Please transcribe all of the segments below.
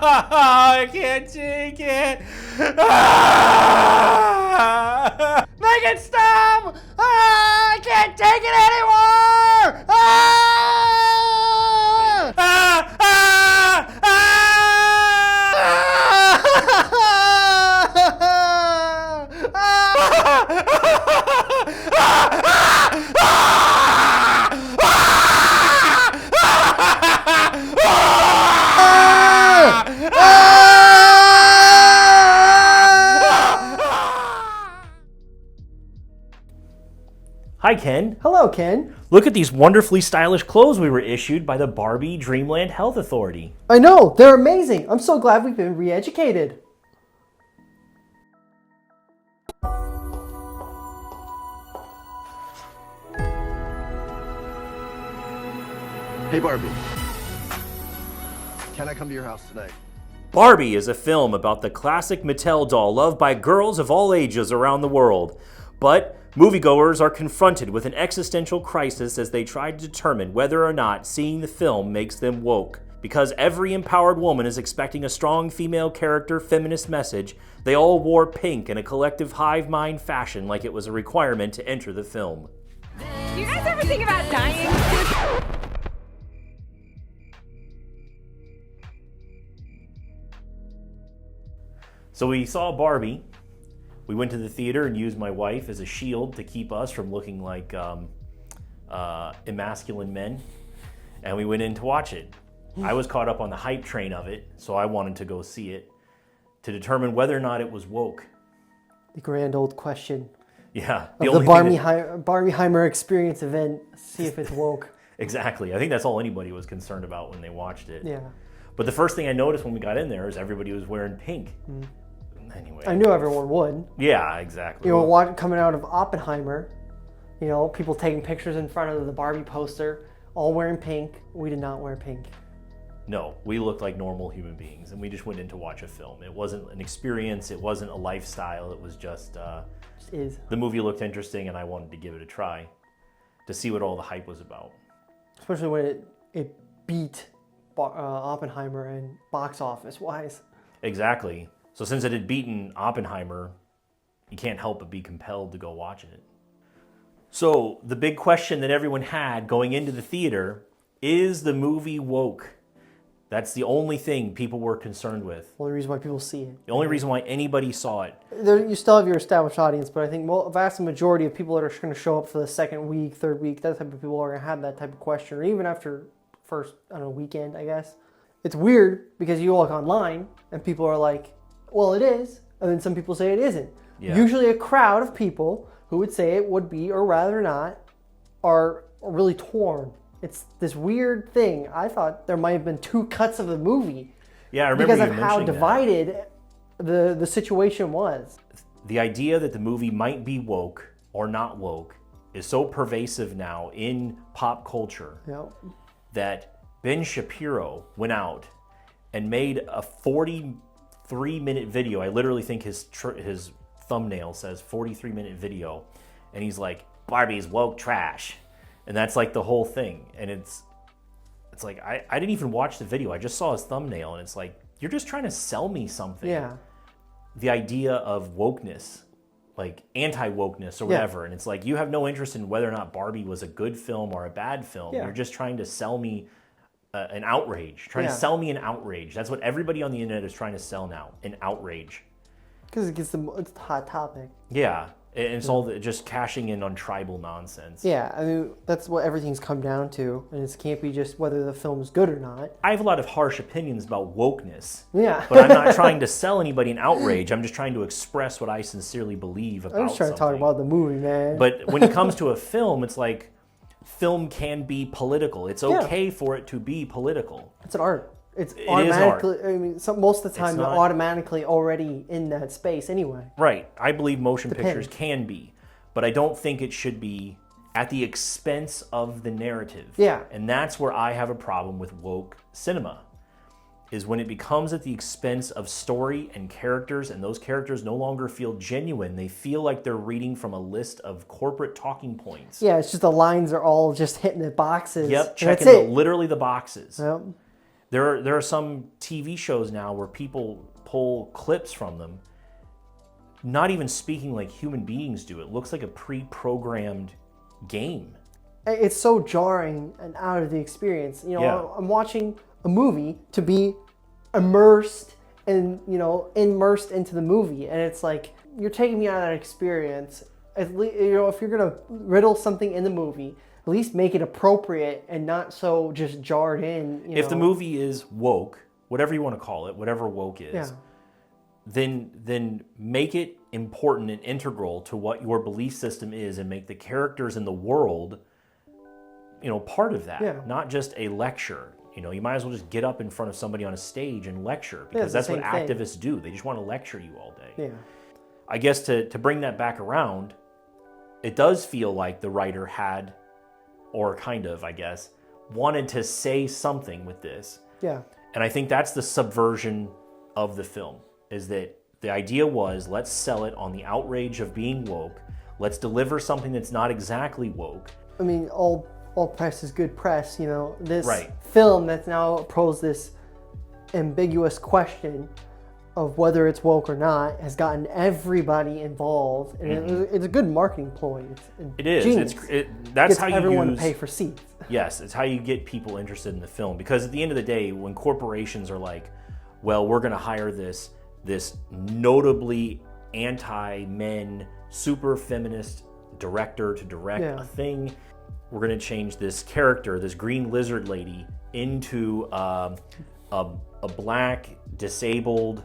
I can't take it. Make it stop! I can't take it anymore! Hi, Ken. Hello, Ken. Look at these wonderfully stylish clothes we were issued by the Barbie Dreamland Health Authority. I know, they're amazing. I'm so glad we've been re-educated. Hey, Barbie. Can I come to your house tonight? Barbie is a film about the classic Mattel doll loved by girls of all ages around the world. But moviegoers are confronted with an existential crisis as they try to determine whether or not seeing the film makes them woke. Because every empowered woman is expecting a strong female character feminist message, they all wore pink in a collective hive mind fashion like it was a requirement to enter the film. Do you guys ever think about dying? So we saw Barbie. We went to the theater and used my wife as a shield to keep us from looking like emasculine men. And we went in to watch it. I was caught up on the hype train of it, so I wanted to go see it to determine whether or not it was woke. The grand old question. Yeah. The Barbieheimer experience event, see if it's woke. Exactly. I think that's all anybody was concerned about when they watched it. Yeah. But the first thing I noticed when we got in there is everybody was wearing pink. Anyway. I knew everyone would. Yeah, exactly. You know, coming out of Oppenheimer, you know, people taking pictures in front of the Barbie poster, all wearing pink. We did not wear pink. No, we looked like normal human beings, and we just went in to watch a film. It wasn't an experience, it wasn't a lifestyle, it was just the movie looked interesting, and I wanted to give it a try to see what all the hype was about. Especially when it beat Oppenheimer and box office wise. Exactly. So since it had beaten Oppenheimer, you can't help but be compelled to go watch it. So the big question that everyone had going into the theater, is the movie woke? That's the only thing people were concerned with. The only reason why people see it. The only reason why anybody saw it. You still have your established audience, but I think a vast majority of people that are going to show up for the second week, third week, that type of people are going to have that type of question, or even after first, weekend, I guess. It's weird because you look online and people are like, well, it is, and then some people say it isn't. Yeah. Usually a crowd of people who would say it would be or rather not are really torn. It's this weird thing. I thought there might have been two cuts of the movie. Yeah, I remember because of how divided the situation was. The idea that the movie might be woke or not woke is so pervasive now in pop culture that Ben Shapiro went out and made a 43-minute video. I literally think his thumbnail says 43-minute video, and he's like, Barbie's woke trash. And that's like the whole thing. And it's like, I didn't even watch the video. I just saw his thumbnail, and it's like, you're just trying to sell me something. Yeah. The idea of wokeness, like anti-wokeness or whatever. And it's like, you have no interest in whether or not Barbie was a good film or a bad film. You're just trying to sell me an outrage. Trying to sell me an outrage. That's what everybody on the internet is trying to sell now, an outrage. Because it's the hot topic. Yeah. And it's all just cashing in on tribal nonsense. Yeah, I mean, that's what everything's come down to. And it can't be just whether the film's good or not. I have a lot of harsh opinions about wokeness. Yeah. But I'm not trying to sell anybody an outrage. I'm just trying to express what I sincerely believe about something. I'm just trying to talk about the movie, man. But when it comes to a film, it's like, film can be political. It's okay for it to be political. It's an art. It automatically, is art. I mean, most of the time, they're automatically already in that space anyway. Right. I believe motion pictures can be, but I don't think it should be at the expense of the narrative. Yeah. And that's where I have a problem with woke cinema, is when it becomes at the expense of story and characters, and those characters no longer feel genuine. They feel like they're reading from a list of corporate talking points. Yeah, it's just the lines are all just hitting the boxes. Yep, checking literally the boxes. Yep. There are some TV shows now where people pull clips from them, not even speaking like human beings do. It looks like a pre-programmed game. It's so jarring and out of the experience. You know, Yeah. I'm watching a movie to be immersed and, you know, immersed into the movie, and it's like you're taking me out of that experience. At least, you know, if you're gonna riddle something in the movie, at least make it appropriate and not so just jarred in. You If know? the movie is woke, whatever you want to call it, whatever woke is, Yeah. then make it important and integral to what your belief system is, and make the characters in the world, you know, part of that. Yeah. Not just a lecture. You know, you might as well just get up in front of somebody on a stage and lecture, it's because the that's what same thing. activists do. They just want to lecture you all day. Yeah. I guess to bring that back around, it does feel like the writer had, or kind of, I guess, wanted to say something with this. Yeah. And I think that's the subversion of the film, is that the idea was, let's sell it on the outrage of being woke. Let's deliver something that's not exactly woke. I mean, all press is good press, you know. This Right. film that's now posed this ambiguous question of whether it's woke or not has gotten everybody involved, and it's a good marketing ploy. It is. Genius. That's Gets how you everyone use, to pay for seats. Yes, it's how you get people interested in the film. Because at the end of the day, when corporations are like, well, we're going to hire this notably anti-men, super feminist director to direct a thing. We're going to change this character, this green lizard lady, into a black, disabled,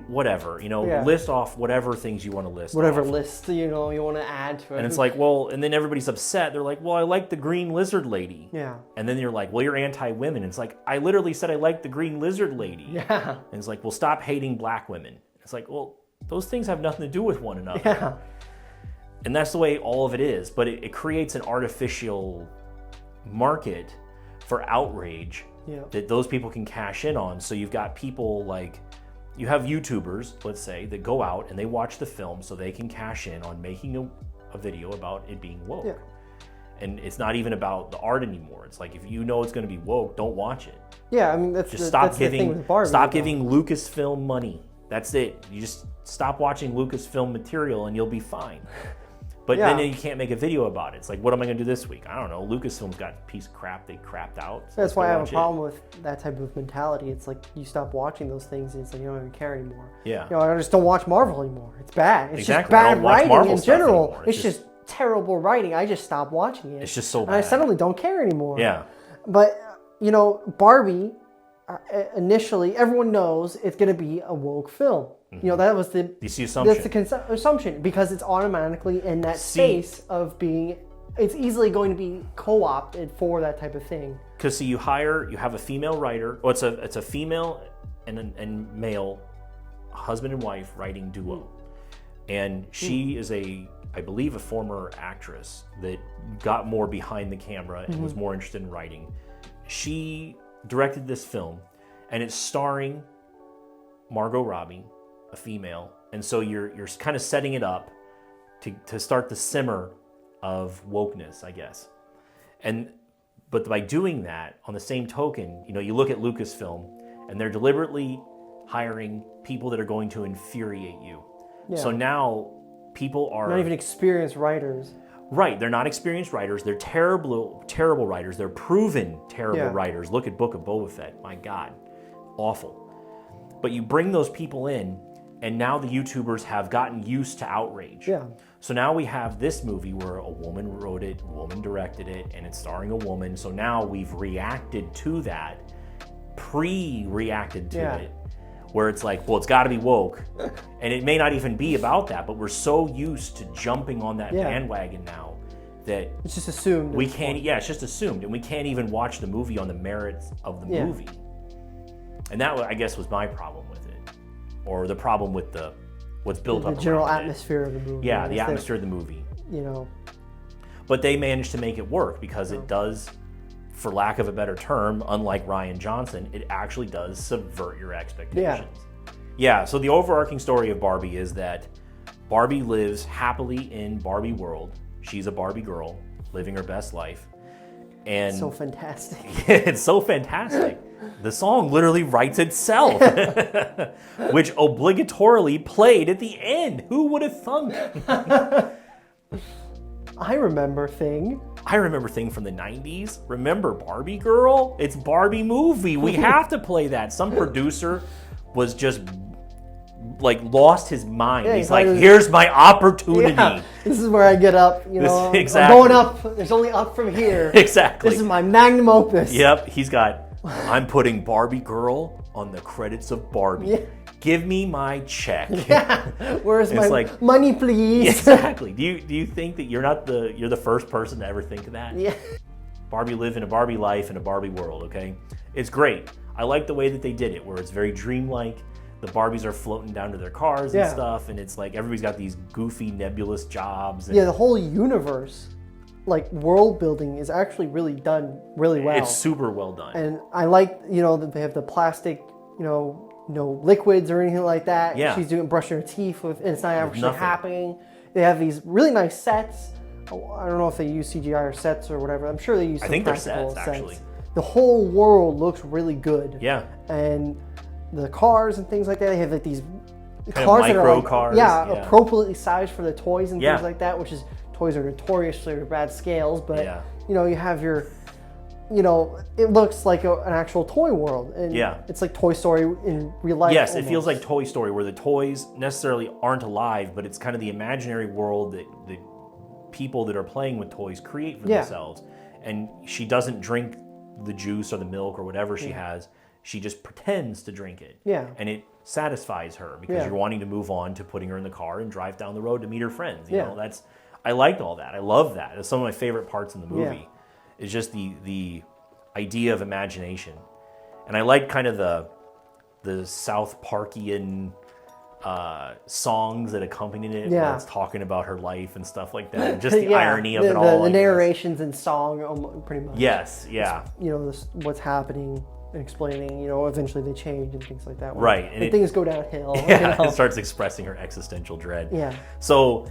whatever, you know, list off whatever things you want to list. Whatever off. list, you know, you want to add to it. And it's like, well, and then everybody's upset. They're like, well, I like the green lizard lady. Yeah. And then you're like, well, you're anti-women. It's like, I literally said I like the green lizard lady. Yeah. And it's like, well, stop hating black women. It's like, well, those things have nothing to do with one another. Yeah. And that's the way all of it is. But it creates an artificial market for outrage that those people can cash in on. So you've got people like, you have YouTubers, let's say, that go out and they watch the film so they can cash in on making a video about it being woke. Yeah. And it's not even about the art anymore. It's like, if you know it's going to be woke, don't watch it. Yeah, I mean, that's Just the, stop that's the thing giving with Barbie, stop though. giving Lucasfilm money. That's it. You just stop watching Lucasfilm material and you'll be fine. But then you can't make a video about it. It's like, what am I going to do this week? I don't know. Lucasfilm's got a piece of crap they crapped out. So That's why I have a watch it. problem with that type of mentality. It's like you stop watching those things and it's like you don't even care anymore. Yeah. You know, I just don't watch Marvel anymore. It's bad. It's Exactly. just I bad don't watch writing Marvel in stuff general. anymore. It's just terrible writing. I just stopped watching it. It's just so And I bad. suddenly don't care anymore. Yeah. But, you know, Barbie, initially, everyone knows it's going to be a woke film. You know, that was the assumption. That's the assumption, because it's automatically in that space of being. It's easily going to be co-opted for that type of thing. Because you have a female writer. Well, it's a female and male husband and wife writing duo, and she is I believe a former actress that got more behind the camera and was more interested in writing. She directed this film, and it's starring Margot Robbie, a female, and so you're kind of setting it up to start the simmer of wokeness, I guess. But by doing that, on the same token, you know, you look at Lucasfilm, and they're deliberately hiring people that are going to infuriate you. Yeah. So now people are Not even experienced writers. right. They're not experienced writers. They're terrible writers. They're proven terrible Yeah. writers. Look at Book of Boba Fett. My God, awful. But you bring those people in, and now the YouTubers have gotten used to outrage. Yeah. So now we have this movie where a woman wrote it, a woman directed it, and it's starring a woman. So now we've reacted to that, pre-reacted to it, where it's like, well, it's got to be woke. And it may not even be about that, but we're so used to jumping on that bandwagon now that It's just assumed. we can't, it's just assumed. And we can't even watch the movie on the merits of the movie. And that, I guess, was my problem with it. Or the problem with what's built up the general around it. atmosphere of the movie. Yeah, the It's atmosphere of the movie. You know. But they managed to make it work because it does, for lack of a better term, unlike Rian Johnson, it actually does subvert your expectations. Yeah, so the overarching story of Barbie is that Barbie lives happily in Barbie world. She's a Barbie girl living her best life. And so fantastic. It's so fantastic. The song literally writes itself, which obligatorily played at the end. Who would have thunk? I remember Thing. I remember Thing from the 90s. Remember Barbie Girl? It's Barbie movie. We have to play that. Some producer was just like lost his mind. Yeah, he's like, here's my opportunity. Yeah, this is where I get up, Exactly. I'm going up. There's only up from here. Exactly. This is my magnum opus. Yep, he's got, I'm putting Barbie Girl on the credits of Barbie. Yeah. Give me my check. Yeah. Where's It's my like- money, please? Exactly. Do you think that you're the first person to ever think of that? Yeah. Barbie lived in a Barbie life in a Barbie world, okay? It's great. I like the way that they did it, where it's very dreamlike. The Barbies are floating down to their cars and Yeah. stuff, and it's like everybody's got these goofy, nebulous jobs. And Yeah, the whole universe, like world building, is actually really done really well. It's super well done. And I like, that they have the plastic, no liquids or anything like that. Yeah. She's brushing her teeth with, and it's not actually nothing. happening. They have these really nice sets. I don't know if they use CGI or sets or whatever. I'm sure they use some I think they're practical sets, actually. The whole world looks really good. Yeah. And the cars and things like that, they have like these Kind of cars that are micro like, cars, yeah, yeah. appropriately sized for the toys and Yeah. things like that, which is, toys are notoriously bad scales, but Yeah. you have your, it looks like an actual toy world, and Yeah. it's like Toy Story in real life. Yes, it almost. feels like Toy Story, where the toys necessarily aren't alive, but it's kind of the imaginary world that the people that are playing with toys create for Yeah. themselves. And she doesn't drink the juice or the milk or whatever she has. She just pretends to drink it. Yeah. And it satisfies her because Yeah. you're wanting to move on to putting her in the car and drive down the road to meet her friends. You Yeah. know, I liked all that. I love that. It's some of my favorite parts in the movie. Yeah. It's just the idea of imagination. And I like kind of the South Parkian songs that accompanied it. Yeah. Where it's talking about her life and stuff like that. And just the irony of the, it all. The I guess. narrations and song, pretty much. Yes, yeah. What's happening and explaining. Eventually they change and things like that. Right, And things go downhill. Yeah, it starts expressing her existential dread. Yeah. So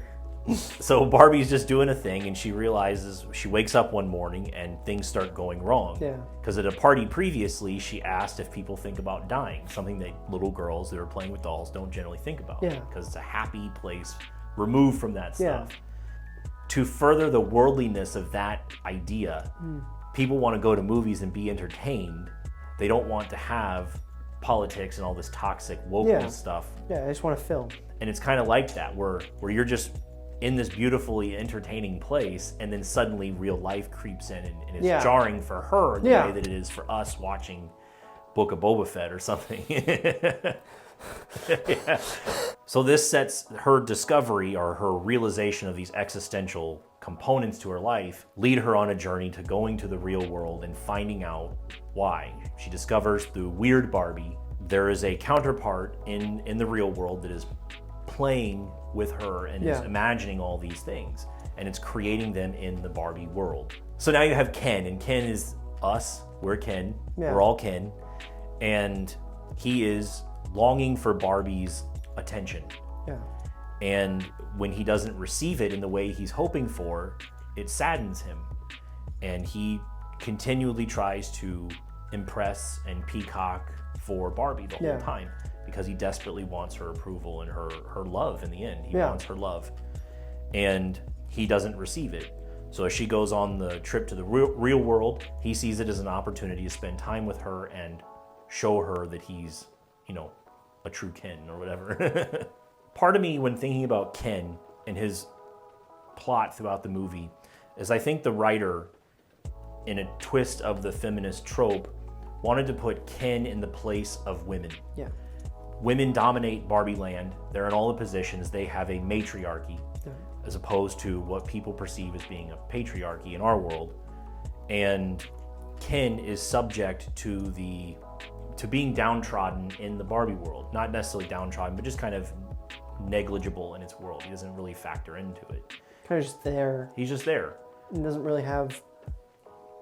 Barbie's just doing a thing, and she realizes, she wakes up one morning and things start going wrong. Yeah. Because at a party previously, she asked if people think about dying, something that little girls that are playing with dolls don't generally think about. Yeah. Because it's a happy place removed from that Yeah. stuff. To further the worldliness of that idea, people want to go to movies and be entertained. They don't want to have politics and all this toxic wokeness stuff. Yeah, I just want to film. And it's kind of like that, where you're just in this beautifully entertaining place, and then suddenly real life creeps in, and it's jarring for her the way that it is for us watching Book of Boba Fett or something. Yeah. So this sets her discovery, or her realization of these existential components to her life, lead her on a journey to going to the real world and finding out why. She discovers through Weird Barbie there is a counterpart in the real world that is playing with her and is imagining all these things, and it's creating them in the Barbie world. So now you have Ken, and Ken is us. We're Ken. We're all Ken. And he is longing for Barbie's attention. Yeah. And when he doesn't receive it in the way he's hoping for, it saddens him. And he continually tries to impress and peacock for Barbie the whole time, because he desperately wants her approval and her love in the end. He wants her love. And he doesn't receive it. So as she goes on the trip to the real world, he sees it as an opportunity to spend time with her and show her that he's, a true Ken or whatever. Part of me, when thinking about Ken and his plot throughout the movie, is I think the writer, in a twist of the feminist trope, wanted to put Ken in the place of women. Yeah. Women dominate Barbie land. They're in all the positions. They have a matriarchy, as opposed to what people perceive as being a patriarchy in our world. And Ken is subject to being downtrodden in the Barbie world. Not necessarily downtrodden, but just kind of negligible in its world. He doesn't really factor into it. Kind of just there. He's just there. He doesn't really have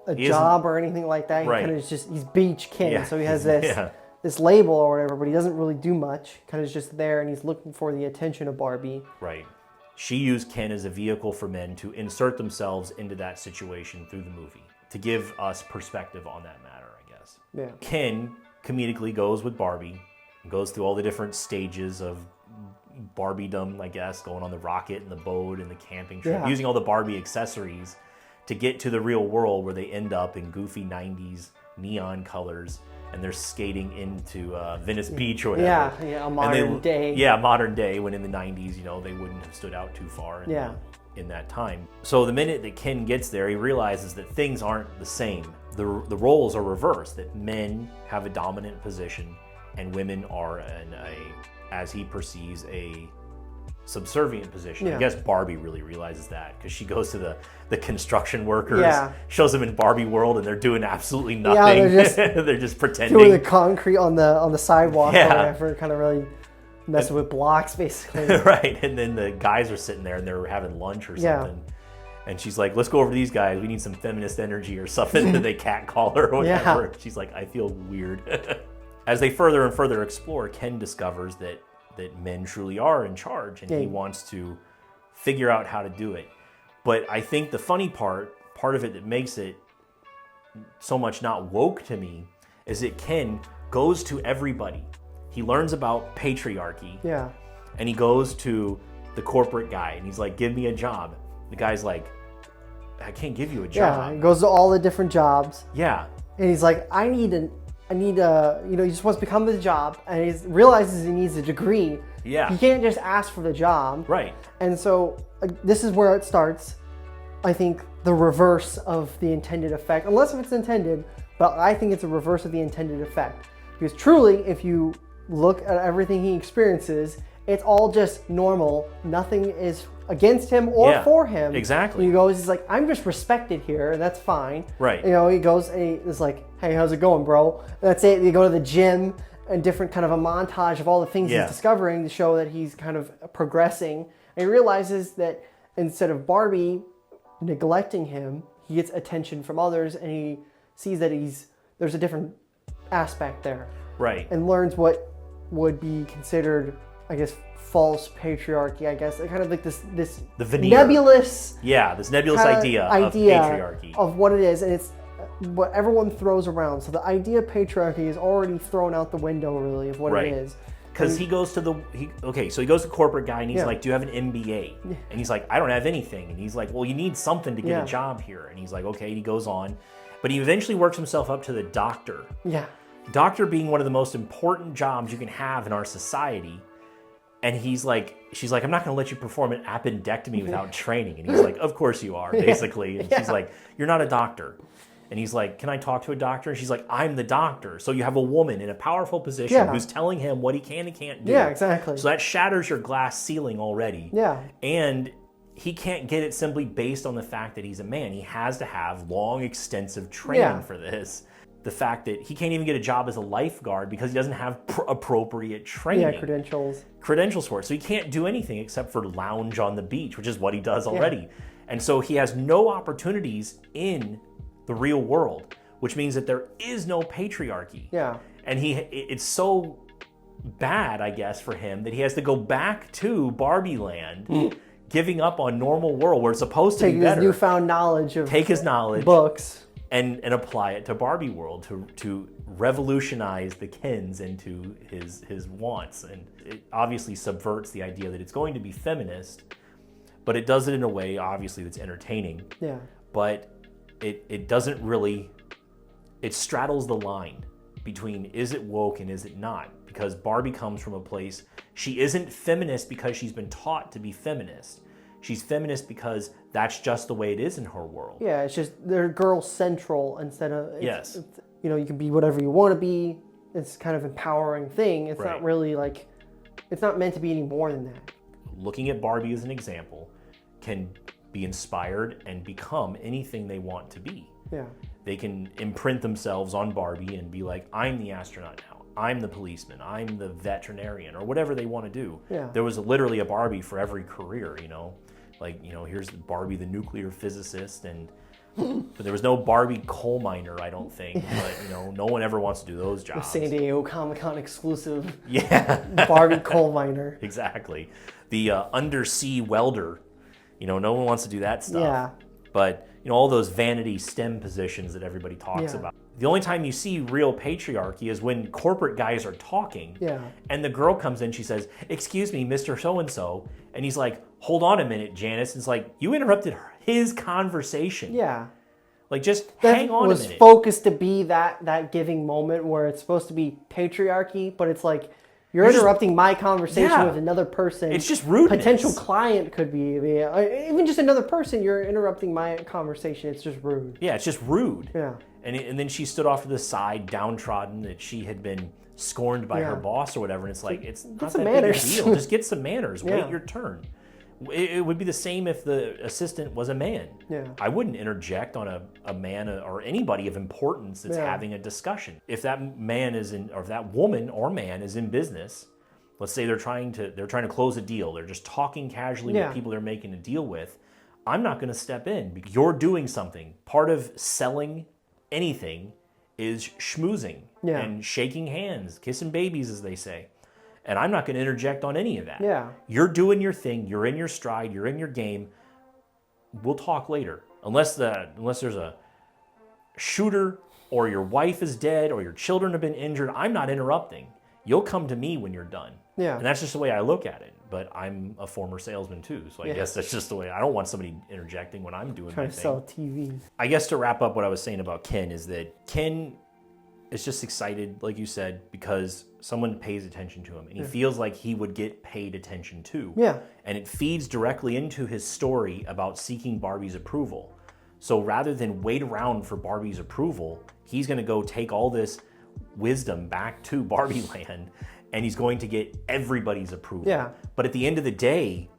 a job or anything like that. He kind of he's Beach Ken, so he has this label or whatever, but he doesn't really do much. Kind of just there, and he's looking for the attention of Barbie. Right. She used Ken as a vehicle for men to insert themselves into that situation through the movie. to give us perspective on that matter, I guess. Yeah. Ken comedically goes with Barbie, and goes through all the different stages of Barbiedom, I guess, going on the rocket and the boat and the camping trip, using all the Barbie accessories to get to the real world where they end up in goofy 90s neon colors and they're skating into Venice Beach or whatever. A modern day. Yeah, modern day, when in the 90s, they wouldn't have stood out too far in that time. So the minute that Ken gets there, he realizes that things aren't the same. The roles are reversed, that men have a dominant position and women are in as he perceives, a subservient position. I guess Barbie really realizes that because she goes to the construction workers, shows them in Barbie world, and they're doing absolutely nothing. They're just pretending. Doing the concrete on the sidewalk or whatever, kind of really messing with blocks, basically. Right, and then the guys are sitting there and they're having lunch or something. And she's like, let's go over to these guys. We need some feminist energy or something. And they catcall her or whatever. She's like, I feel weird. As they further and further explore, Ken discovers that men truly are in charge, and he wants to figure out how to do it. But I think the funny part of it that makes it so much not woke to me, is that Ken goes to everybody. He learns about patriarchy. Yeah. And he goes to the corporate guy, and he's like, give me a job. The guy's like, I can't give you a job. Yeah, he goes to all the different jobs. Yeah. And he's like, I need he just wants to become the job, and he realizes he needs a degree. Yeah. He can't just ask for the job. Right. And so this is where it starts, I think, the reverse of the intended effect, unless if it's intended, but I think it's a reverse of the intended effect. Because truly, if you look at everything he experiences, it's all just normal. Nothing is against him or for him. Exactly. He goes, he's like, I'm just respected here, and that's fine. Right. He goes and he's like, hey, how's it going, bro? And that's it. They go to the gym, and different kind of a montage of all the things he's discovering to show that he's kind of progressing. And he realizes that instead of Barbie neglecting him, he gets attention from others, and he sees that there's a different aspect there. Right. And learns what would be considered, I guess, false patriarchy, I guess. Kind of like this the veneer. Nebulous. Yeah, this nebulous idea of patriarchy. Of what it is, and it's what everyone throws around. So the idea of patriarchy is already thrown out the window, really, of what it is. Because he goes to he goes to the corporate guy, and he's like, do you have an MBA? And he's like, I don't have anything. And he's like, well, you need something to get a job here. And he's like, okay, he goes on. But he eventually works himself up to the doctor. Yeah. Doctor being one of the most important jobs you can have in our society. And she's like, I'm not going to let you perform an appendectomy without training. And he's like, of course you are, basically. And she's like, you're not a doctor. And he's like, can I talk to a doctor? And she's like, I'm the doctor. So you have a woman in a powerful position who's telling him what he can and can't do. Yeah, exactly. So that shatters your glass ceiling already. Yeah. And he can't get it simply based on the fact that he's a man. He has to have long, extensive training for this. The fact that he can't even get a job as a lifeguard because he doesn't have appropriate training. Yeah, credentials for it. So he can't do anything except for lounge on the beach, which is what he does already. And so he has no opportunities in the real world, which means that there is no patriarchy. Yeah. And it's so bad, I guess, for him that he has to go back to Barbie Land, giving up on normal world where it's supposed to be better. Take his newfound knowledge of books. And apply it to Barbie world to revolutionize the Kens into his wants. And it obviously subverts the idea that it's going to be feminist, but it does it in a way, obviously, that's entertaining. Yeah. But it doesn't really, it straddles the line between is it woke and is it not? Because Barbie comes from a place, she isn't feminist because she's been taught to be feminist. She's feminist because that's just the way it is in her world. Yeah, it's just they're girl central instead of yes. You can be whatever you want to be. It's kind of empowering thing. It's not really like it's not meant to be any more than that. Looking at Barbie as an example can be inspired and become anything they want to be. Yeah. They can imprint themselves on Barbie and be like, I'm the astronaut now. I'm the policeman. I'm the veterinarian, or whatever they want to do. Yeah. There was literally a Barbie for every career, here's Barbie the nuclear physicist, but there was no Barbie coal miner, I don't think. But no one ever wants to do those jobs. San Diego Comic-Con exclusive. Yeah. Barbie coal miner. Exactly. The undersea welder. No one wants to do that stuff. Yeah. But, all those vanity STEM positions that everybody talks about. The only time you see real patriarchy is when corporate guys are talking. Yeah. And the girl comes in, she says, "Excuse me, Mr. So-and-so." And he's like, "Hold on a minute, Janice." And it's like, you interrupted his conversation. Yeah. Like, just that hang on a was minute. Focused to be that giving moment where it's supposed to be patriarchy, but it's like, you're interrupting my conversation with another person. It's just rudeness. Potential client could be, even just another person, you're interrupting my conversation. It's just rude. Yeah, it's just rude. Yeah. And then she stood off to the side, downtrodden, that she had been scorned by her boss or whatever. And it's like, it's not that big a deal. Just get some manners. Wait your turn. It would be the same if the assistant was a man. Yeah. I wouldn't interject on a man or anybody of importance that's having a discussion. If that man is in, or if that woman or man is in business, let's say they're trying to close a deal. They're just talking casually with people they're making a deal with. I'm not going to step in because you're doing something. Part of selling anything is schmoozing and shaking hands, kissing babies, as they say. And I'm not going to interject on any of that. Yeah. You're doing your thing. You're in your stride. You're in your game. We'll talk later. Unless there's a shooter or your wife is dead or your children have been injured, I'm not interrupting. You'll come to me when you're done. Yeah. And that's just the way I look at it. But I'm a former salesman too. So I guess that's just the way. I don't want somebody interjecting when I'm doing my thing. Trying to sell TV. I guess to wrap up what I was saying about Ken is that Ken is just excited, like you said, because someone pays attention to him and he feels like he would get paid attention to. Yeah. And it feeds directly into his story about seeking Barbie's approval. So rather than wait around for Barbie's approval, he's going to go take all this wisdom back to Barbie land and he's going to get everybody's approval. Yeah. But at the end of the day,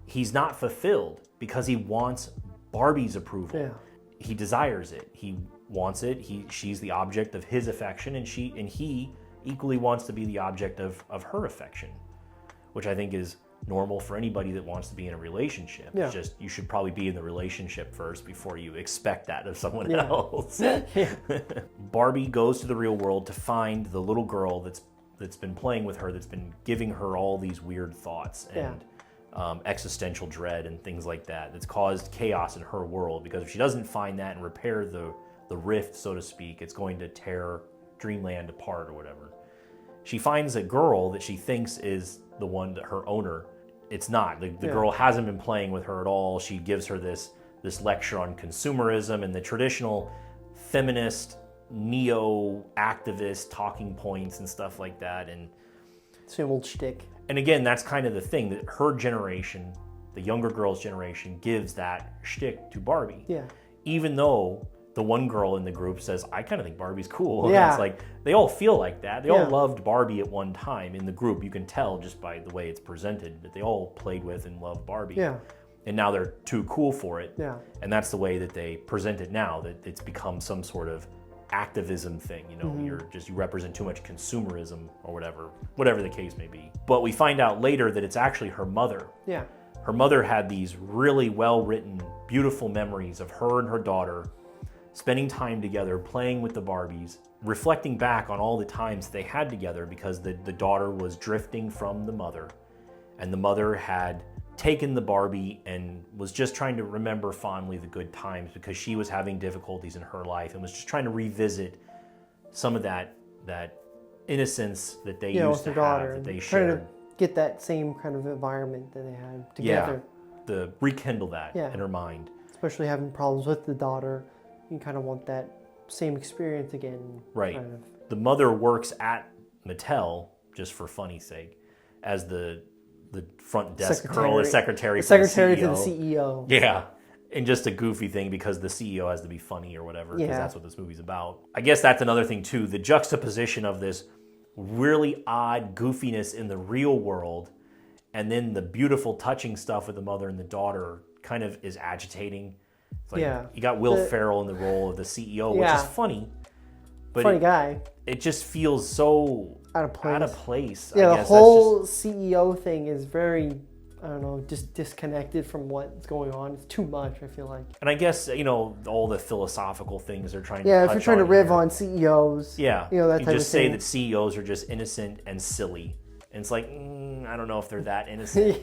he's not fulfilled because he wants Barbie's approval. Yeah. He desires it. He wants it. She's the object of his affection, and he equally wants to be the object of her affection, which I think is normal for anybody that wants to be in a relationship. Yeah. It's just you should probably be in the relationship first before you expect that of someone else. Barbie goes to the real world to find the little girl that's been playing with her, that's been giving her all these weird thoughts and existential dread and things like that. That's caused chaos in her world, because if she doesn't find that and repair the rift, so to speak, it's going to tear Dreamland apart or whatever. She finds a girl that she thinks is the one, her owner. It's not. The girl hasn't been playing with her at all. She gives her this lecture on consumerism and the traditional feminist, neo-activist talking points and stuff like that. And Same old shtick. And again, that's kind of the thing, that her generation, the younger girl's generation, gives that shtick to Barbie. Yeah. Even though the one girl in the group says, I kind of think Barbie's cool. Yeah. And it's like, they all feel like that. They all loved Barbie at one time in the group. You can tell just by the way it's presented that they all played with and loved Barbie. Yeah. And now they're too cool for it. Yeah. And that's the way that they present it now, that it's become some sort of activism thing. You represent too much consumerism or whatever the case may be. But we find out later that it's actually her mother. Yeah. Her mother had these really well-written, beautiful memories of her and her daughter spending time together, playing with the Barbies, reflecting back on all the times they had together, because the daughter was drifting from the mother, and the mother had taken the Barbie and was just trying to remember fondly the good times because she was having difficulties in her life and was just trying to revisit some of that innocence that they used to have, that they shared. Trying to get that same kind of environment that they had together. Yeah, to rekindle that in her mind. Especially having problems with the daughter. You kind of want that same experience again. Right. Kind of. The mother works at Mattel, just for funny's sake, as the front desk girl, the secretary to the CEO. Yeah. And just a goofy thing because the CEO has to be funny or whatever, because that's what this movie's about. I guess that's another thing too, the juxtaposition of this really odd goofiness in the real world and then the beautiful touching stuff with the mother and the daughter kind of is agitating. It's like you got Will Ferrell in the role of the CEO, which is funny. But funny guy. It just feels so out of place. Yeah, the whole CEO thing is very, I don't know, just disconnected from what's going on. It's too much, I feel like. And I guess, all the philosophical things they're trying to if you're trying to riv on CEOs. Yeah. That type of thing. You just say that CEOs are just innocent and silly. And it's like, I don't know if they're that innocent.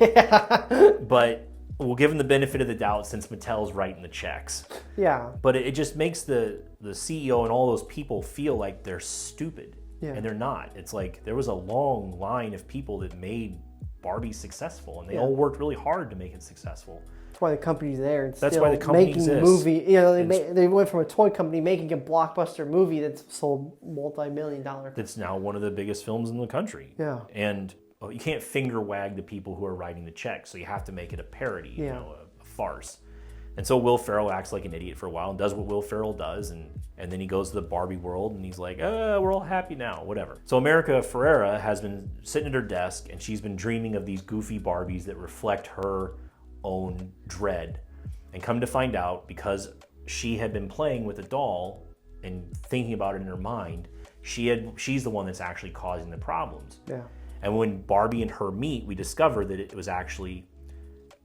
But we'll give them the benefit of the doubt since Mattel's writing the checks. Yeah. But it just makes the CEO and all those people feel like they're stupid. Yeah. And they're not. It's like there was a long line of people that made Barbie successful, and they all worked really hard to make it successful. That's why the company's there. It's That's still why the company making exists. movie. You know, they went from a toy company making a blockbuster movie that's sold multi-million-dollar. That's now one of the biggest films in the country. Yeah. And you can't finger wag the people who are writing the checks, so you have to make it a parody, you know, a farce. And so Will Ferrell acts like an idiot for a while and does what Will Ferrell does, and then he goes to the Barbie world and he's like, we're all happy now, whatever. So America Ferrera has been sitting at her desk and she's been dreaming of these goofy Barbies that reflect her own dread. And come to find out, because she had been playing with a doll and thinking about it in her mind, she's the one that's actually causing the problems. Yeah. And when Barbie and her meet, we discover that it was actually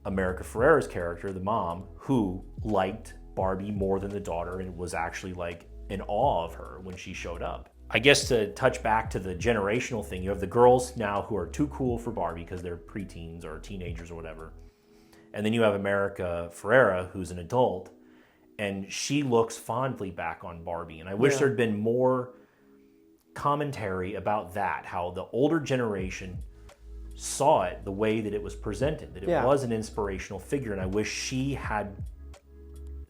America Ferrera's character, the mom, who liked Barbie more than the daughter and was actually like in awe of her when she showed up. I guess to touch back to the generational thing, you have the girls now who are too cool for Barbie because they're preteens or teenagers or whatever. And then you have America Ferrera, who's an adult, and she looks fondly back on Barbie. And I wish there'd been more commentary about that, how the older generation saw it the way that it was presented, that it was an inspirational figure. And I wish she had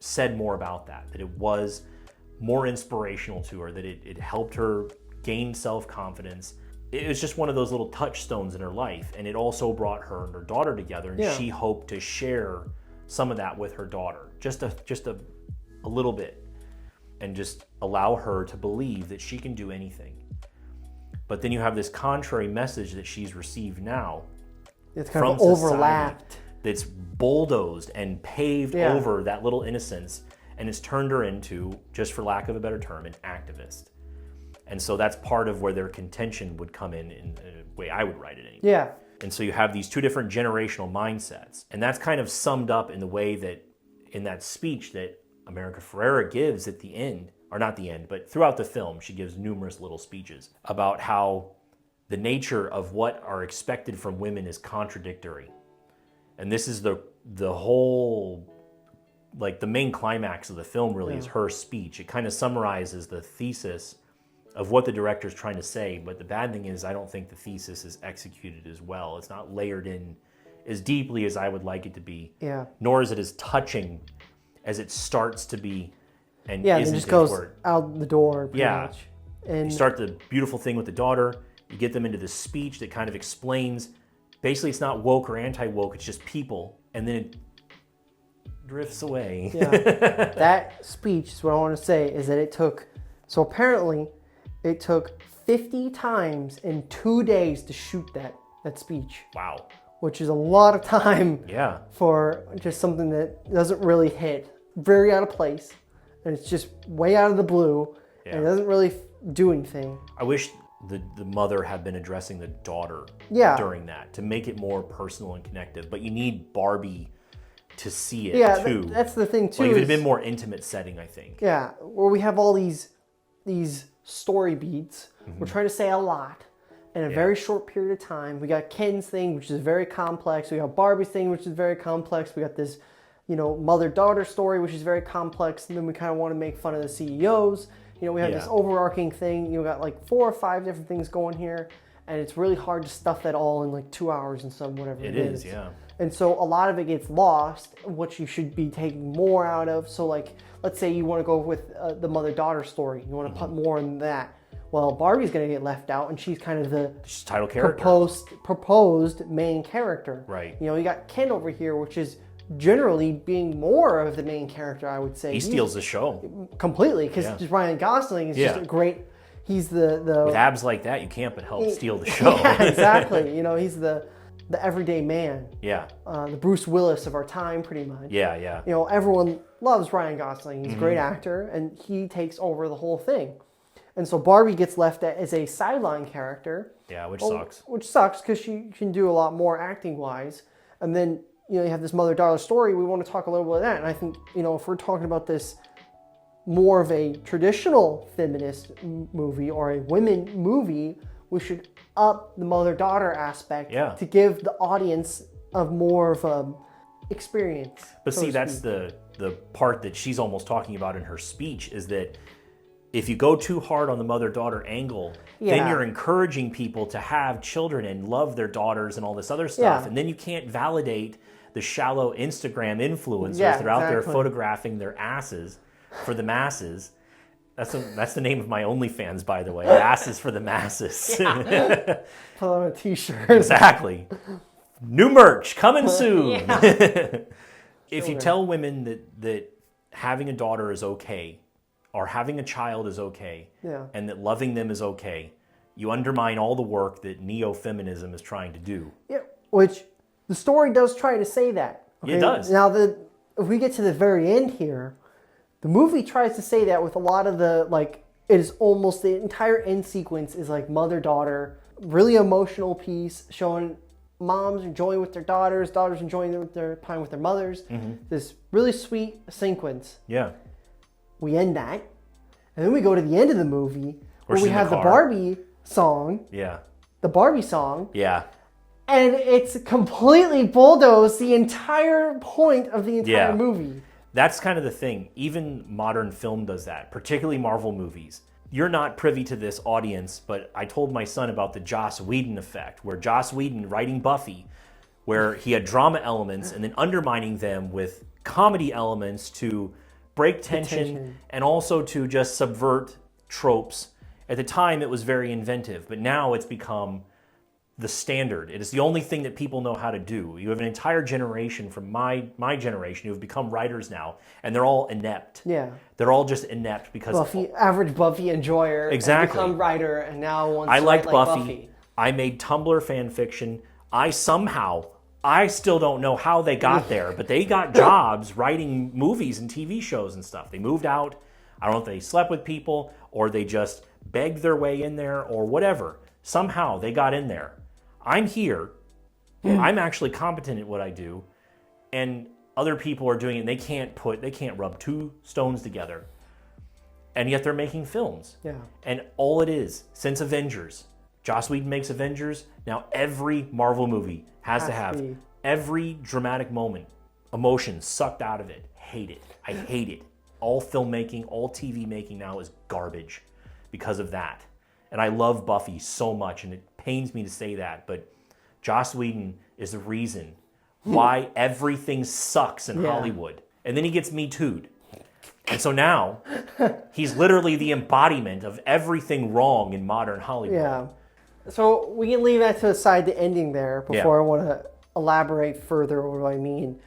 said more about that it was more inspirational to her, that it helped her gain self-confidence. It was just one of those little touchstones in her life, and it also brought her and her daughter together, and she hoped to share some of that with her daughter, just a little bit, and just allow her to believe that she can do anything. But then you have this contrary message that she's received now. It's kind of society overlapped. that's bulldozed and paved over that little innocence, and it's turned her into, just for lack of a better term, an activist. And so that's part of where their contention would come in a way I would write it anyway. Yeah. And so you have these two different generational mindsets. And that's kind of summed up in the way that, in that speech that America Ferrera gives at the end, or not the end, but throughout the film, she gives numerous little speeches about how the nature of what are expected from women is contradictory. And this is the whole, like the main climax of the film really is her speech. It kind of summarizes the thesis of what the director's trying to say, but the bad thing is I don't think the thesis is executed as well. It's not layered in as deeply as I would like it to be, nor is it as touching as it starts to be. And it just goes out the door pretty much. And you start the beautiful thing with the daughter, you get them into this speech that kind of explains, basically it's not woke or anti-woke, it's just people, and then it drifts away. That speech is what I want to say, is that it took 50 times in 2 days to shoot that speech. Wow. Which is a lot of time for just something that doesn't really hit. Very out of place. And it's just way out of the blue. And it doesn't really do anything. I wish the mother had been addressing the daughter during that to make it more personal and connective. But you need Barbie to see it too. That's the thing too. Like, it would have been more intimate setting, I think. Yeah, where we have all these story beats. We're trying to say a lot in a very short period of time. We got Ken's thing, which is very complex. We got Barbie's thing, which is very complex. We got this, mother-daughter story, which is very complex. And then we kind of want to make fun of the CEOs. We have this overarching thing. You got like 4 or 5 different things going here. And it's really hard to stuff that all in like 2 hours and some whatever it is. And so a lot of it gets lost, which you should be taking more out of. So like, let's say you want to go with the mother-daughter story. You want to put more in that. Well, Barbie's going to get left out, and she's kind of the title character, proposed main character. Right. You got Ken over here, which is generally being more of the main character, I would say. He steals the show. Completely, because just Ryan Gosling is just a great... He's the... With abs like that, you can't but help steal the show. Yeah, exactly. He's the everyday man. Yeah. The Bruce Willis of our time, pretty much. Yeah. Everyone loves Ryan Gosling. He's a great actor, and he takes over the whole thing. And so Barbie gets left as a sideline character. Yeah, which sucks. Which sucks because she can do a lot more acting-wise. And then, you have this mother-daughter story. We want to talk a little bit of that. And I think, if we're talking about this more of a traditional feminist movie or a women movie, we should up the mother-daughter aspect to give the audience of more of experience. But so see, to that's speak. the part that she's almost talking about in her speech, is that if you go too hard on the mother-daughter angle, then Yeah. you're encouraging people to have children and love their daughters and all this other stuff. Yeah. And then you can't validate the shallow Instagram influencers Yeah, that are out there exactly. photographing their asses for the masses. That's the name of my OnlyFans, by the way. Asses for the masses. Put on a t-shirt. Exactly. New merch coming soon. If you tell women that having a daughter is okay, or having a child is okay, Yeah. and that loving them is okay, you undermine all the work that neo-feminism is trying to do. Yeah, which the story does try to say that. It does. Now, if we get to the very end here, the movie tries to say that with a lot of the, like, it is almost the entire end sequence is like mother-daughter, really emotional piece, showing moms enjoying with their daughters, daughters enjoying with their time with their mothers. This really sweet sequence. Yeah. We end that, and then we go to the end of the movie where she's we in have the the car. Barbie song, Yeah. and it's completely bulldozed the entire point of the entire Yeah. movie. That's kind of the thing. Even modern film does that, particularly Marvel movies. You're not privy to this, audience, but I told my son about the Joss Whedon effect, where Joss Whedon writing Buffy, where he had drama elements and then undermining them with comedy elements to break tension and also to just subvert tropes. At the time, it was very inventive, but now it's become the standard. It is the only thing that people know how to do. You have an entire generation from my generation who have become writers now, and they're all inept. Yeah. They're all just inept because Average Buffy enjoyer, Exactly. and become writer, and now wants I to liked write like Buffy. I made Tumblr fan fiction. I still don't know how they got there, but they got jobs writing movies and TV shows and stuff. They moved out. I don't know if they slept with people or they just begged their way in there or whatever. Somehow they got in there. I'm here. I'm actually competent at what I do. And other people are doing it and they can't rub two stones together. And yet they're making films. Yeah. And all it is, since Avengers, Joss Whedon makes Avengers, now every Marvel movie has to have be. every dramatic moment, emotion sucked out of it. Hate it. I hate it. All filmmaking, all TV making now is garbage because of that. And I love Buffy so much, and it pains me to say that, but Joss Whedon is the reason why everything sucks in Hollywood. And then he gets Me Too'd. And so now, he's literally the embodiment of everything wrong in modern Hollywood. Yeah. So we can leave that to the side, the ending there, before I want to elaborate further on what I mean.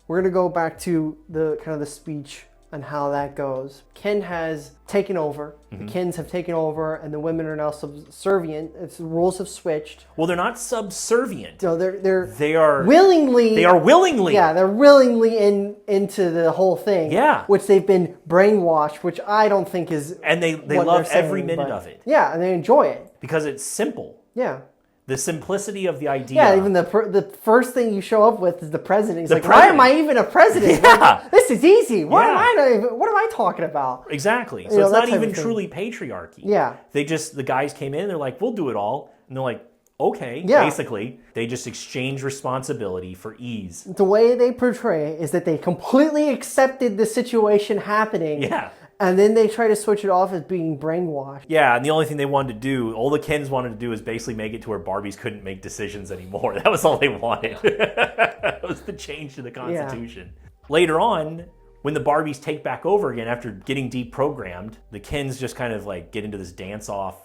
We're going to go back to the kind of the speech and how that goes. Ken has taken over. The Kens have taken over, and the women are now subservient. The roles have switched. Well, they're not subservient. No, They are willingly. They are willingly. Yeah, they're willingly into the whole thing. Yeah. Which they've been brainwashed, which I don't think is. And they what love they're every saying, minute but- of it Yeah, and they enjoy it. because it's simple. Yeah. The simplicity of the idea. Yeah, even the first thing you show up with is the president. He's The like, president. why am I even a president? Yeah. Like, this is easy. What Yeah. am I not even, what am I talking about? Exactly. So You know, it's that not type of even thing. truly patriarchy. Yeah. The guys came in, they're like, we'll do it all. And they're like, okay, Yeah. basically. They just exchange responsibility for ease. The way they portray is that they completely accepted the situation happening. Yeah. And then they try to switch it off as being brainwashed. Yeah, and the only thing they wanted to do, all the Kens wanted to do is basically make it to where Barbies couldn't make decisions anymore. That was all they wanted. That was the change to the Constitution. Later on, when the Barbies take back over again after getting deprogrammed, the Kens just kind of like get into this dance-off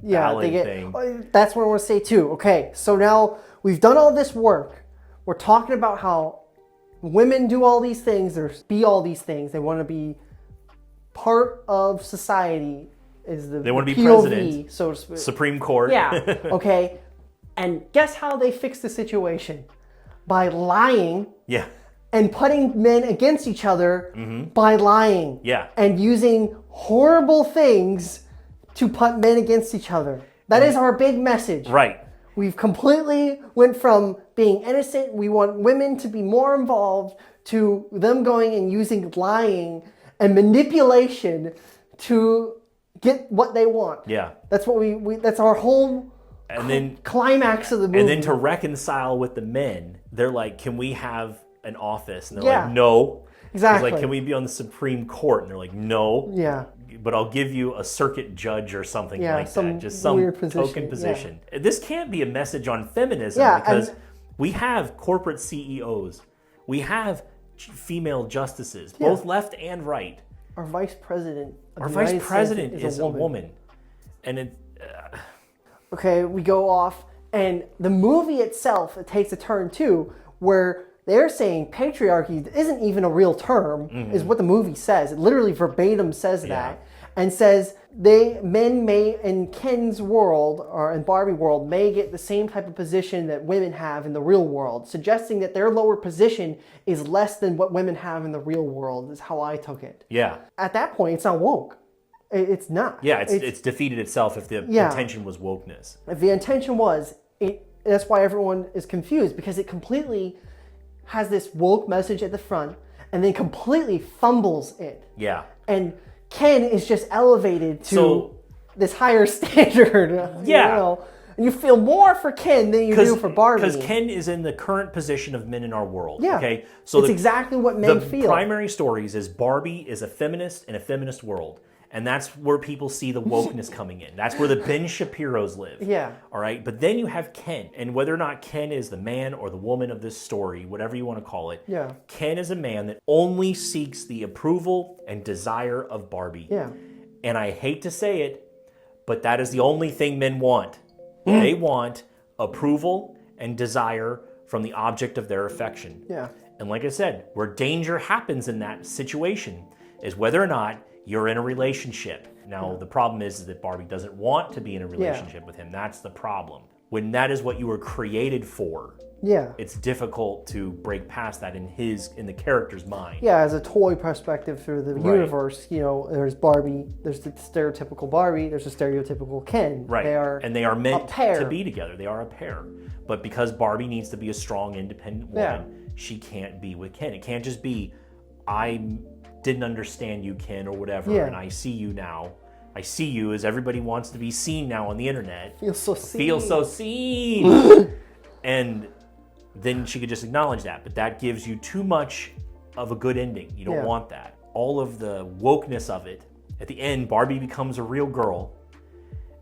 ballad thing. That's what I want to say too. Okay, so now we've done all this work. We're talking about how women do all these things, be all these things. They want to be part of society. They want to be POV, president, so to speak. Supreme Court. Yeah. Okay. And guess how they fix the situation? By lying Yeah. and putting men against each other by lying. Yeah. And using horrible things to put men against each other. That is our big message. Right. We've completely went from being innocent, we want women to be more involved, to them going and using lying and manipulation to get what they want. Yeah. That's what we that's our whole And then climax of the movie. And then to reconcile with the men, they're like, can we have an office, and they're Yeah. like, no. Exactly. He's like, can we be on the Supreme Court? And they're like, no. Yeah. But I'll give you a circuit judge or something like some that. Just some weird position, token position. This can't be a message on feminism Yeah, because and- we have corporate CEOs. We have female justices, both left and right. Our vice president of Our the vice United president States is a woman. And it, Okay, we go off, and the movie itself, it takes a turn too, where they're saying patriarchy isn't even a real term, is what the movie says. It literally verbatim says that, and says men may, in Ken's world, or in Barbie world, may get the same type of position that women have in the real world, suggesting that their lower position is less than what women have in the real world, is how I took it. yeah. At that point, it's not woke. It's not. Yeah, it's defeated itself if the intention was wokeness. If the intention was, that's why everyone is confused, because it completely has this woke message at the front and then completely fumbles it. Yeah. And Ken is just elevated to So- this higher standard. Yeah. You know? And you feel more for Ken than you do for Barbie. Because Ken is in the current position of men in our world. Yeah. Okay. So it's exactly what men the feel. primary stories is Barbie is a feminist in a feminist world. And that's where people see the wokeness coming in. That's where the Ben Shapiros live. Yeah. All right. But then you have Ken. And whether or not Ken is the man or the woman of this story, whatever you want to call it, Yeah. Ken is a man that only seeks the approval and desire of Barbie. Yeah. And I hate to say it, but that is the only thing men want. They want approval and desire from the object of their affection. Yeah. And like I said, where danger happens in that situation is whether or not you're in a relationship. Now, the problem is that Barbie doesn't want to be in a relationship with him. That's the problem. When that is what you were created for, Yeah. it's difficult to break past that in the character's mind. Yeah, as a toy perspective through the Right. universe, you know, there's Barbie, there's the stereotypical Barbie, there's the stereotypical Ken. Right. They are meant a pair. to be together. They are a pair. But because Barbie needs to be a strong, independent woman, she can't be with Ken. It can't just be, I didn't understand you, Ken, or whatever, and I see you now. I see you as everybody wants to be seen now on the internet. Feel so seen. Feel so seen. And then she could just acknowledge that. But that gives you too much of a good ending. You don't want that. All of the wokeness of it. At the end, Barbie becomes a real girl.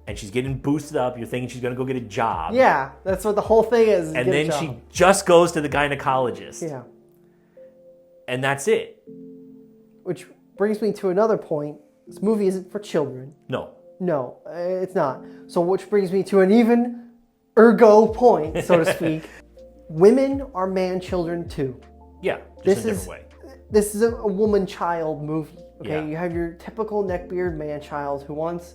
And she's getting boosted up. You're thinking she's going to go get a job. Yeah, that's what the whole thing is. And then she just goes to the gynecologist. Yeah. And that's it. Which brings me to another point. This movie isn't for children. No. No, it's not. So which brings me to an even ergo point, so to speak. Women are man-children too. Yeah, just in a different way. This is a woman-child movie. Okay, Yeah. You have your typical neckbeard man-child who wants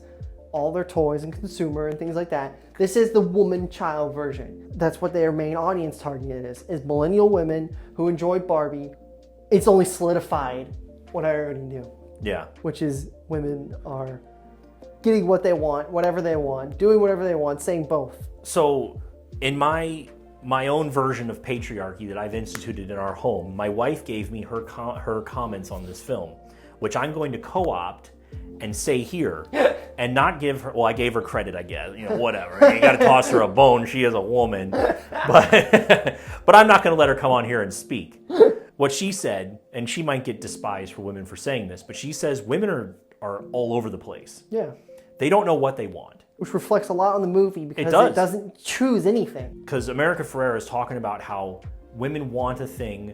all their toys and consumer and things like that. This is the woman-child version. That's what their main audience target is millennial women who enjoy Barbie. It's only solidified what I already knew. Yeah. Which is women are getting what they want, whatever they want, doing whatever they want, saying both. So in my own version of patriarchy that I've instituted in our home, my wife gave me her comments on this film, which I'm going to co-opt and say here and not give her, well, I gave her credit, I guess, whatever. You got to toss her a bone. She is a woman. But I'm not going to let her come on here and speak. What she said, and she might get despised for women for saying this, but she says women are all over the place. Yeah. They don't know what they want. Which reflects a lot on the movie because it doesn't choose anything. Because America Ferrera is talking about how women want a thing,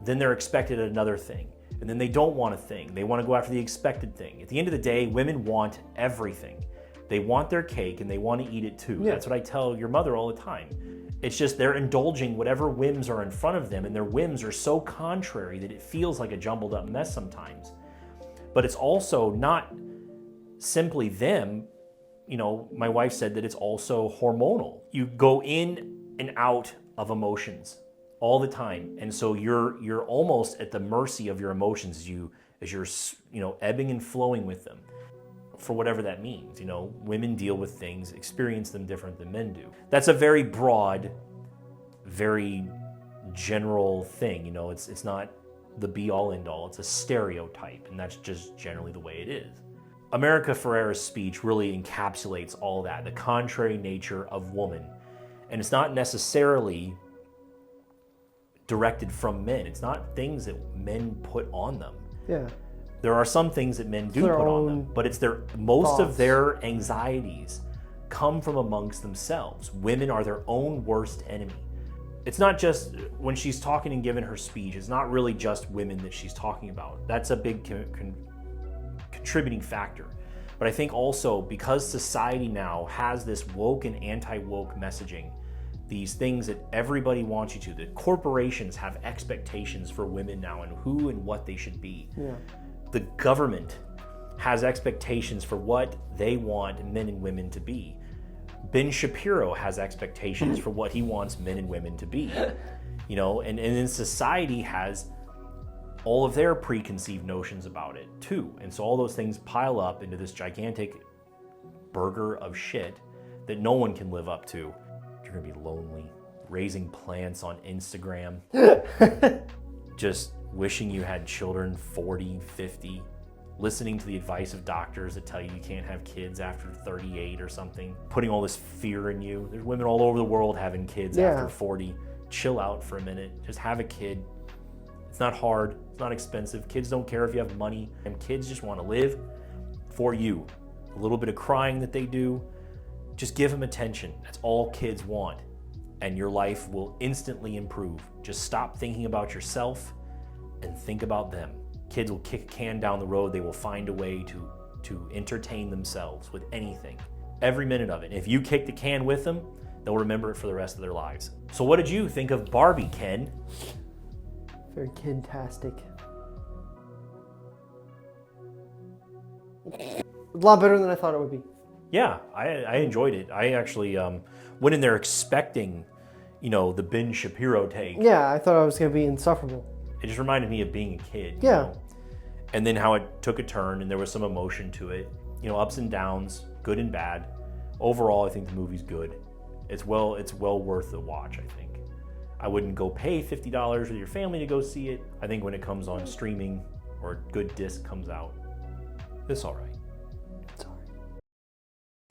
then they're expected another thing. And then they don't want a thing. They want to go after the expected thing. At the end of the day, women want everything. They want their cake and they want to eat it too. Yeah. That's what I tell your mother all the time. It's just they're indulging whatever whims are in front of them, and their whims are so contrary that it feels like a jumbled up mess sometimes. But it's also not simply them. My wife said that it's also hormonal. You go in and out of emotions all the time, and so you're almost at the mercy of your emotions as you're ebbing and flowing with them, for whatever that means. Women deal with things, experience them different than men do. That's a very broad, very general thing. It's not the be-all end-all. It's a stereotype, and that's just generally the way it is. America Ferrera's speech really encapsulates all that, the contrary nature of woman. And it's not necessarily directed from men. It's not things that men put on them. Yeah. There are some things that men do Their put on own them, but it's most of thoughts. their anxieties come from amongst themselves. Women are their own worst enemy. It's not just when she's talking and giving her speech, it's not really just women that she's talking about. That's a big contributing factor. But I think also because society now has this woke and anti-woke messaging, these things that everybody wants you to, that corporations have expectations for women now and who and what they should be. Yeah. The government has expectations for what they want men and women to be. Ben Shapiro has expectations for what he wants men and women to be. You know, and then society has all of their preconceived notions about it too. And so all those things pile up into this gigantic burger of shit that no one can live up to. You're gonna be lonely, raising plants on Instagram, just wishing you had children 40, 50, listening to the advice of doctors that tell you you can't have kids after 38 or something, putting all this fear in you. There's women all over the world having kids after 40. Chill out for a minute, just have a kid. It's not hard, it's not expensive. Kids don't care if you have money, and kids just want to live for you. A little bit of crying that they do, just give them attention. That's all kids want, and your life will instantly improve. Just stop thinking about yourself and think about them. Kids will kick a can down the road. They will find a way to entertain themselves with anything, every minute of it. If you kick the can with them, they'll remember it for the rest of their lives. So what did you think of Barbie, Ken? Very kid-tastic. A lot better than I thought it would be. Yeah, I enjoyed it. I actually went in there expecting, the Ben Shapiro take. Yeah, I thought I was going to be insufferable. It just reminded me of being a kid. Yeah. And then how it took a turn and there was some emotion to it. Ups and downs, good and bad. Overall, I think the movie's good. It's well worth the watch, I think. I wouldn't go pay $50 with your family to go see it. I think when it comes on streaming or a good disc comes out, it's all right.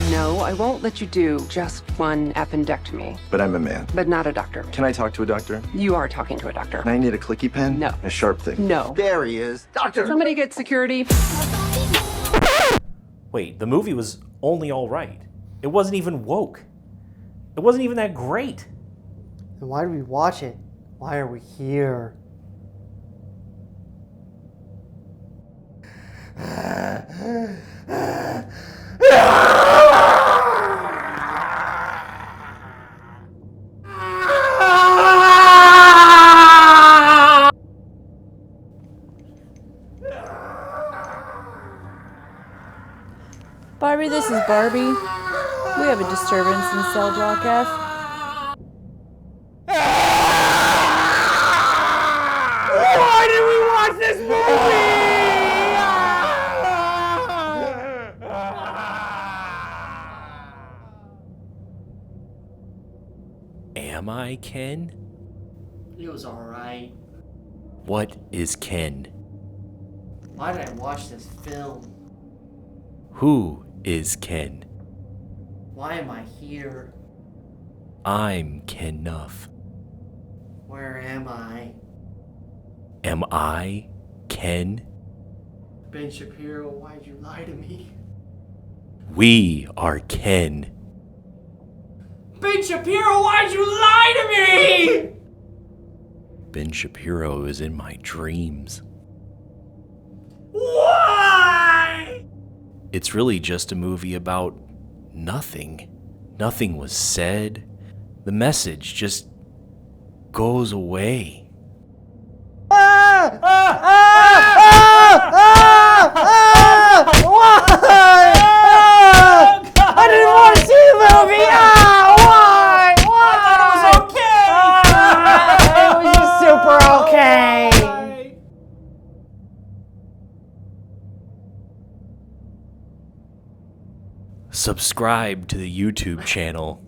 No, I won't let you do just one appendectomy. But I'm a man. But not a doctor. Can I talk to a doctor? You are talking to a doctor. And I need a clicky pen? No. A sharp thing? No. There he is. Doctor! Somebody get security. Wait, the movie was only all right. It wasn't even woke. It wasn't even that great. Then why do we watch it? Why are we here? Barbie, this is Barbie. We have a disturbance in cell block F. Why did we watch this movie? Am I Ken? It was alright. What is Ken? Why did I watch this film? Who is Ken? Why am I here? I'm Ken Nuff. Where am I? Am I Ken? Ben Shapiro, why'd you lie to me? We are Ken. Ben Shapiro, why'd you lie to me? Ben Shapiro is in my dreams. Why? It's really just a movie about nothing. Nothing was said. The message just goes away. Why? I didn't want to see the movie. Why? Why? I thought it was okay. It was just super okay. Subscribe to the YouTube channel.